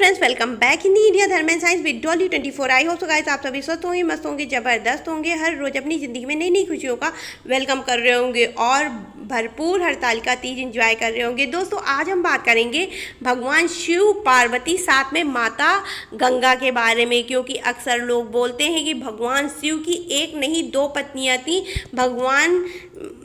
Friends, welcome back in the India Dharma and science with Dolly 24। I hope so guys आप सभी स्वस्थ होंगे, मस्त होंगे, ज़बरदस्त होंगे, हर रोज़ अपनी ज़िंदगी में नई नई खुशियों का वेलकम कर रहे होंगे और भरपूर हरतालिका तीज एंजॉय कर रहे होंगे। दोस्तों, आज हम बात करेंगे भगवान शिव, पार्वती, साथ में माता गंगा के बारे में, क्योंकि अक्सर लोग बोलते हैं कि भगवान शिव की एक नहीं दो पत्नियाँ थीं। भगवान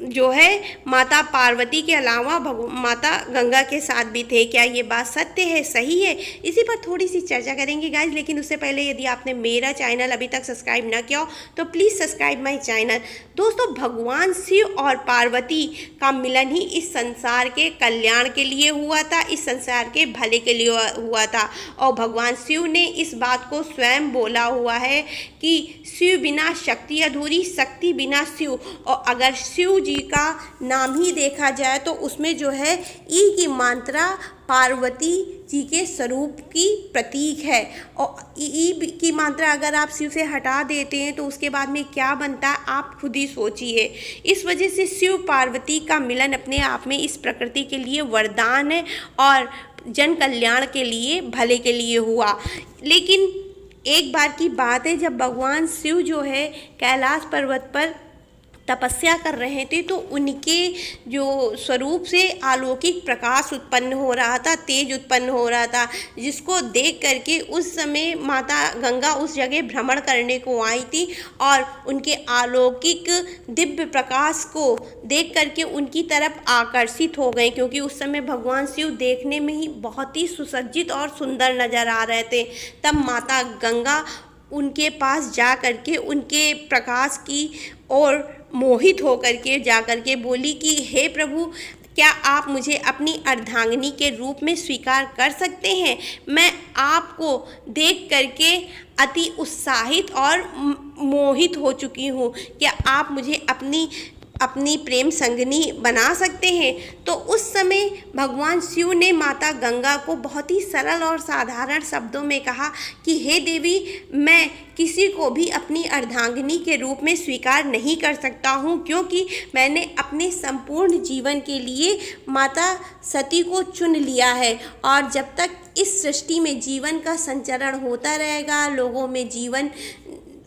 जो है माता पार्वती के अलावा माता गंगा के साथ भी थे। क्या ये बात सत्य है, सही है? इसी पर थोड़ी सी चर्चा करेंगे गाइज। लेकिन उससे पहले यदि आपने मेरा चैनल अभी तक सब्सक्राइब ना किया हो तो प्लीज़ सब्सक्राइब माई चैनल। दोस्तों, भगवान शिव और पार्वती का मिलन ही इस संसार के कल्याण के लिए हुआ था, इस संसार के भले के लिए हुआ था। और भगवान शिव ने इस बात को स्वयं बोला हुआ है कि शिव बिना शक्ति अधूरी, शक्ति बिना शिव। और अगर शिव जी का नाम ही देखा जाए तो उसमें जो है ई की मात्रा पार्वती जी के स्वरूप की प्रतीक है। और ई की मात्रा अगर आप शिव से हटा देते हैं तो उसके बाद में क्या बनता है, आप खुद ही सोचिए। इस वजह से शिव पार्वती का मिलन अपने आप में इस प्रकृति के लिए वरदान है और जन कल्याण के लिए, भले के लिए हुआ। लेकिन एक बार की बात है, जब भगवान शिव जो है कैलाश पर्वत पर तपस्या कर रहे थे तो उनके जो स्वरूप से अलौकिक प्रकाश उत्पन्न हो रहा था, तेज उत्पन्न हो रहा था, जिसको देख करके उस समय माता गंगा उस जगह भ्रमण करने को आई थी और उनके अलौकिक दिव्य प्रकाश को देख करके उनकी तरफ आकर्षित हो गए, क्योंकि उस समय भगवान शिव देखने में ही बहुत ही सुसज्जित और सुंदर नजर आ रहे थे। तब माता गंगा उनके पास जा करके उनके प्रकाश की ओर मोहित होकर के जा कर के बोली कि हे प्रभु, क्या आप मुझे अपनी अर्धांगिनी के रूप में स्वीकार कर सकते हैं? मैं आपको देख करके अति उत्साहित और मोहित हो चुकी हूँ। क्या आप मुझे अपनी प्रेम संगनी बना सकते हैं? तो उस समय भगवान शिव ने माता गंगा को बहुत ही सरल और साधारण शब्दों में कहा कि हे देवी, मैं किसी को भी अपनी अर्धांगिनी के रूप में स्वीकार नहीं कर सकता हूँ, क्योंकि मैंने अपने संपूर्ण जीवन के लिए माता सती को चुन लिया है। और जब तक इस सृष्टि में जीवन का संचरण होता रहेगा, लोगों में जीवन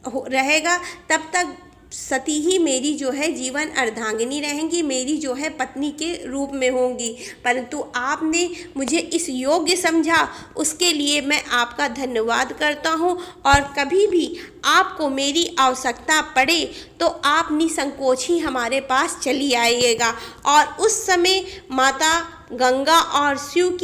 रहेगा, तब तक सती ही मेरी जो है जीवन अर्धांगिनी रहेंगी, मेरी जो है पत्नी के रूप में होंगी। परंतु आपने मुझे इस योग्य समझा, उसके लिए मैं आपका धन्यवाद करता हूँ। और कभी भी आपको मेरी आवश्यकता पड़े तो आप निसंकोच ही हमारे पास चली आइएगा। और उस समय माता गंगा और शिव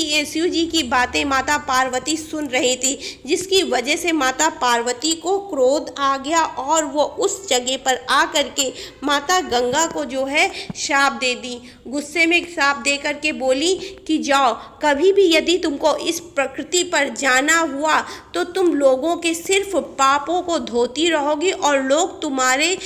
जी की बातें माता पार्वती सुन रही थी, जिसकी वजह से माता पार्वती को क्रोध आ गया और वो उस जगह पर आ करके माता गंगा को जो है श्राप दे दी। गुस्से में श्राप दे करके बोली कि जाओ, कभी भी यदि तुमको इस प्रकृति पर जाना हुआ तो तुम लोगों के सिर्फ पापों को धोती रहोगी और लोग तुम्हारे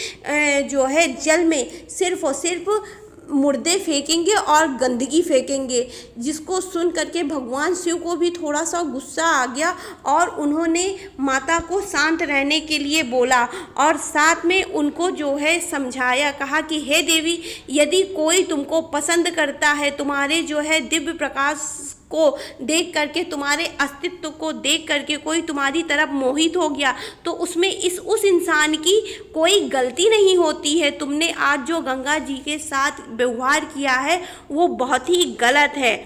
जो है जल में सिर्फ और सिर्फ मुर्दे फेंकेंगे और गंदगी फेंकेंगे। जिसको सुन करके भगवान शिव को भी थोड़ा सा गुस्सा आ गया और उन्होंने माता को शांत रहने के लिए बोला और साथ में उनको जो है समझाया, कहा कि हे देवी, यदि कोई तुमको पसंद करता है, तुम्हारे जो है दिव्य प्रकाश को देख करके, तुम्हारे अस्तित्व को देख करके कोई तुम्हारी तरफ मोहित हो गया, तो उसमें उस इंसान की कोई गलती नहीं होती है। तुमने आज जो गंगा जी के साथ व्यवहार किया है वो बहुत ही गलत है।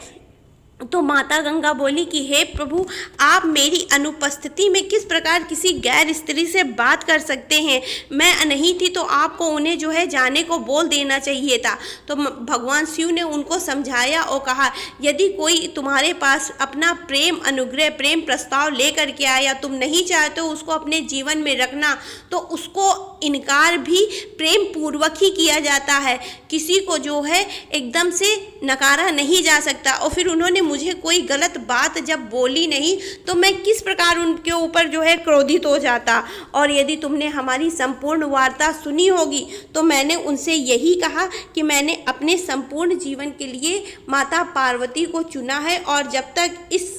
तो माता गंगा बोली कि हे प्रभु, आप मेरी अनुपस्थिति में किस प्रकार किसी गैर स्त्री से बात कर सकते हैं? मैं नहीं थी तो आपको उन्हें जो है जाने को बोल देना चाहिए था। तो भगवान शिव ने उनको समझाया और कहा, यदि कोई तुम्हारे पास अपना प्रेम अनुग्रह, प्रेम प्रस्ताव लेकर के आया, तुम नहीं चाहते हो उसको अपने जीवन में रखना, तो उसको इनकार भी प्रेम पूर्वक ही किया जाता है। किसी को जो है एकदम से नकारा नहीं जा सकता। और फिर उन्होंने मुझे कोई गलत बात जब बोली नहीं तो मैं किस प्रकार उनके ऊपर जो है क्रोधित हो जाता। और यदि तुमने हमारी संपूर्ण वार्ता सुनी होगी तो मैंने उनसे यही कहा कि मैंने अपने संपूर्ण जीवन के लिए माता पार्वती को चुना है और जब तक इस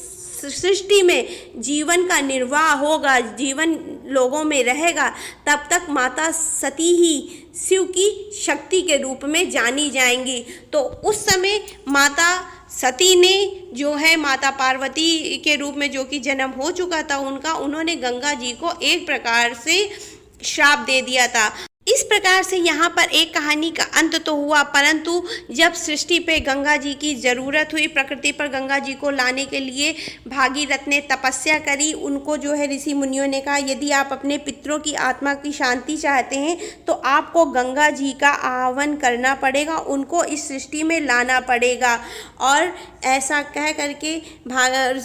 सृष्टि में जीवन का निर्वाह होगा, जीवन लोगों में रहेगा, तब तक माता सती ही शिव की शक्ति के रूप में जानी जाएंगी। तो उस समय माता सती ने जो है माता पार्वती के रूप में जो कि जन्म हो चुका था उनका, उन्होंने गंगा जी को एक प्रकार से श्राप दे दिया था। इस प्रकार से यहाँ पर एक कहानी का अंत तो हुआ, परंतु जब सृष्टि पे गंगा जी की ज़रूरत हुई, प्रकृति पर गंगा जी को लाने के लिए भागीरथ ने तपस्या करी। उनको जो है ऋषि मुनियों ने कहा यदि आप अपने पितरों की आत्मा की शांति चाहते हैं तो आपको गंगा जी का आह्वान करना पड़ेगा, उनको इस सृष्टि में लाना पड़ेगा। और ऐसा कह करके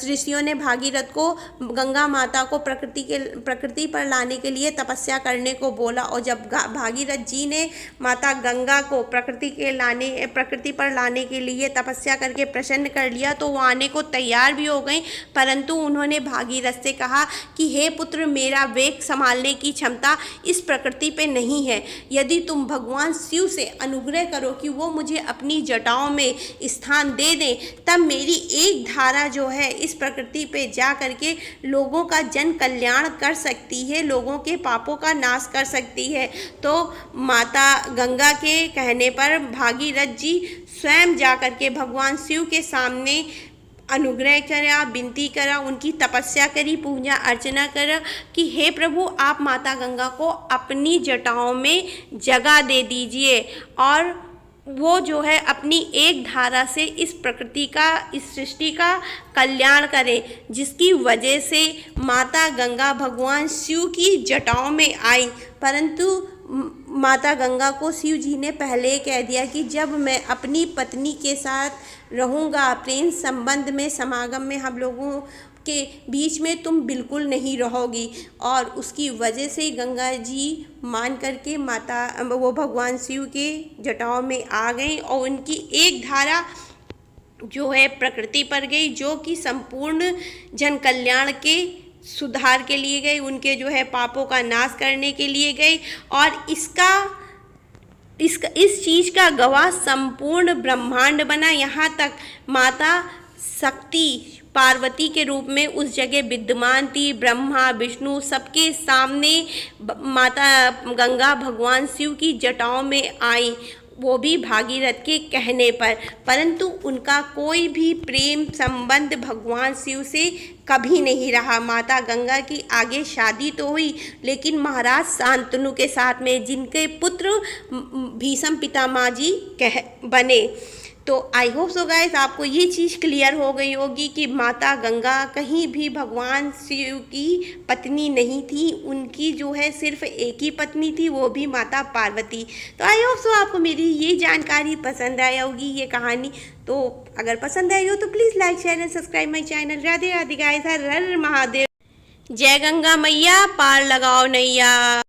ऋषियों ने भागीरथ को गंगा माता को प्रकृति पर लाने के लिए तपस्या करने को बोला। और जब भागीरथ जी ने माता गंगा को प्रकृति पर लाने के लिए तपस्या करके प्रसन्न कर लिया तो वो आने को तैयार भी हो गई, परंतु उन्होंने भागीरथ से कहा कि हे पुत्र, मेरा वेग संभालने की क्षमता इस प्रकृति पे नहीं है। यदि तुम भगवान शिव से अनुग्रह करो कि वो मुझे अपनी जटाओं में स्थान दे दें, तब मेरी एक धारा जो है इस प्रकृति पे जा करके लोगों का जन कल्याण कर सकती है, लोगों के पापों का नाश कर सकती है। तो माता गंगा के कहने पर भागीरथ जी स्वयं जा करके भगवान शिव के सामने अनुग्रह करा, विनती करा, उनकी तपस्या करी, पूजा अर्चना करा कि हे प्रभु, आप माता गंगा को अपनी जटाओं में जगह दे दीजिए और वो जो है अपनी एक धारा से इस प्रकृति का, इस सृष्टि का कल्याण करें, जिसकी वजह से माता गंगा भगवान शिव की जटाओं में आई। परंतु माता गंगा को शिव जी ने पहले कह दिया कि जब मैं अपनी पत्नी के साथ रहूँगा, प्रेम संबंध में, समागम में हम लोगों के बीच में तुम बिल्कुल नहीं रहोगी। और उसकी वजह से गंगा जी मान करके वो भगवान शिव के जटाओं में आ गई और उनकी एक धारा जो है प्रकृति पर गई, जो कि संपूर्ण जन कल्याण के सुधार के लिए गई, उनके जो है पापों का नाश करने के लिए गई। और इस चीज़ का गवाह संपूर्ण ब्रह्मांड बना। यहाँ तक माता शक्ति पार्वती के रूप में उस जगह विद्यमान थी। ब्रह्मा विष्णु सबके सामने माता गंगा भगवान शिव की जटाओं में आई, वो भी भागीरथ के कहने पर। परंतु उनका कोई भी प्रेम संबंध भगवान शिव से कभी नहीं रहा। माता गंगा की आगे शादी तो हुई, लेकिन महाराज शांतनु के साथ में, जिनके पुत्र भीष्म पितामह जी बने। तो आई होप सो गाइस आपको ये चीज़ क्लियर हो गई होगी कि माता गंगा कहीं भी भगवान शिव की पत्नी नहीं थी, उनकी जो है सिर्फ एक ही पत्नी थी, वो भी माता पार्वती। तो आई होप सो आपको मेरी ये जानकारी पसंद आई होगी, ये कहानी। तो अगर पसंद आई हो तो please like share and subscribe my channel. Radhe Radhe guys, Har Har Mahadev. जय गंगा मैया, पार लगाओ नैया।